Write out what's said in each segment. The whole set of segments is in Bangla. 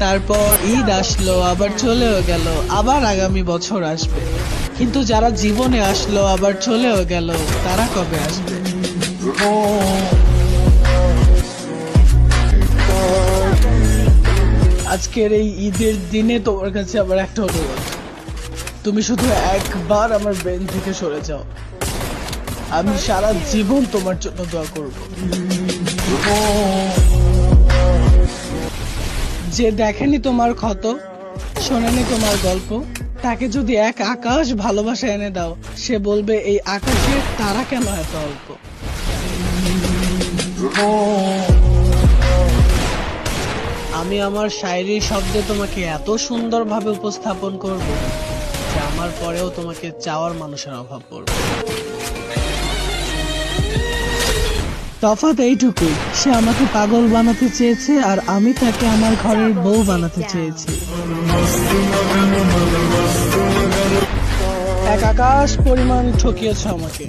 তারপর ঈদ আসলো, আবার চলেও গেল, আবার আগামী বছর আসবে। কিন্তু যারা জীবনে আসলো আবার চলেও গেল, তারা কবে আসবে? আজকের এই ঈদের দিনে তোমার কাছে আবার একটা অনুরোধ, তুমি শুধু একবার আমার ব্রেন থেকে সরে যাও। আমি সারা জীবন তোমার জন্য দোয়া করব। যে দেখেনি তোমার ক্ষত, শোনেনি তোমার গল্প, তাকে যদি এক আকাশ ভালোবাসা এনে দাও, সে বলবে এই আকাশের তারা কেন এত অল্প। আমি আমার শায়রির শব্দে তোমাকে এত সুন্দরভাবে উপস্থাপন করব যে আমার পরেও তোমাকে চাওয়ার মানুষের অভাব পড়বে। তফাৎ এইটুকুই, সে আমাকে পাগল বানাতে চেয়েছে আর আমি তাকে আমার ঘরের বউ বানাতে চেয়েছি। এক আকাশ পরিমাণ ঠকিয়েছ আমাকে,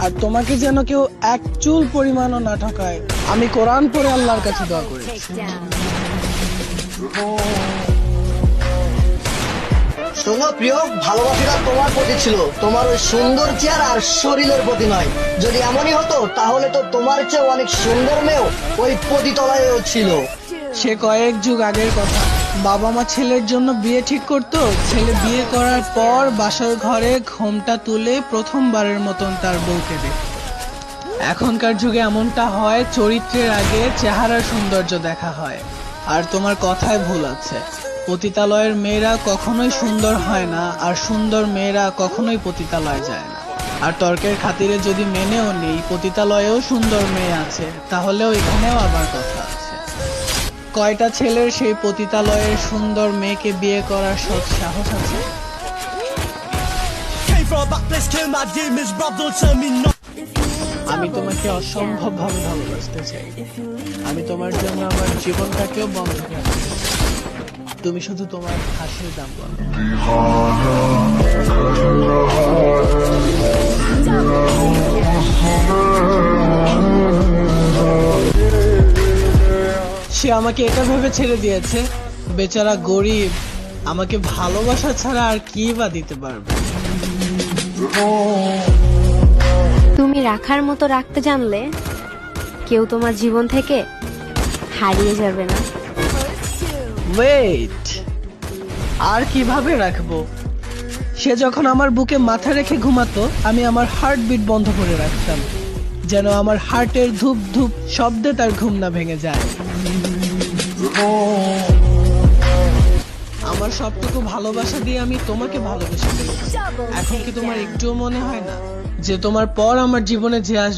আর তোমাকে যেন কেউ এক চুল পরিমাণও না ঠকায়, আমি কোরআন পড়ে আল্লাহর কাছে দোয়া করি। শোনো প্রিয়, ভালোবাসাটা তোমার প্রতি ছিল, তোমার ওই সুন্দর চেহারা আর শরীরের প্রতি নয়। যদি এমনই হতো তাহলে তো তোমার চেয়ে অনেক সুন্দর মেয়েও ওই পতিতলায়ও ছিল। সে কয়েক যুগ আগের কথা। বাবা মা ছেলের জন্য বিয়ে ঠিক করতো, ছেলে বিয়ে করার পর বাসর ঘরে ঘোমটা তুলে প্রথমবারের মতন তার বউকে দেখে। এখনকার যুগে এমনটা হয়, চরিত্রের আগে চেহারার সৌন্দর্য দেখা হয়। আর তোমার কথায় ভুল আছে, পতিতালয়ের মেয়েরা কখনোই সুন্দর হয় না, আর সুন্দর মেয়েরা কখনোই পতিতালয়ে যায় না। আর তর্কের খাতিরে যদি মেনেও নেই পতিতালয়েও সুন্দর মেয়ে আছে, তাহলেও এখানেও আবার কথা আছে। কয়টা ছেলের সেই পতিতালয়ের সুন্দর মেয়েকে বিয়ে করার সৎ সাহস আছে? আমি তোমাকে অসম্ভব ভাবে ভালোবাসতে চাই। আমি তোমার জন্য আমার জীবনটাকেও বন্ধ রাখতে চাই। তুমি শুধু তোমার হাসির দাম বলো। সে আমাকে এটা ভেবে ছেড়ে দিয়েছে, বেচারা গরিব, আমাকে ভালোবাসা ছাড়া আর কি বা দিতে পারবে। তুমি রাখার মতো রাখতে জানলে কেউ তোমার জীবন থেকে হারিয়ে যাবে না। ওয়েট, আর কিভাবে রাখবো? সে যখন আমার বুকে মাথা রেখে ঘুমাতো, আমি আমার হার্টবিট বন্ধ করে রাখতাম, যেন আমার হার্টের ধূপ ধূপ শব্দে তার ঘুম না ভেঙে যায়। আমার সবটুকু ভালোবাসা দিয়ে আমি তোমাকে ভালোবেসে ফেলেছি। এখন কি তোমার একটুও মনে হয় না যে তোমার পর আমার জীবনে যে আসবে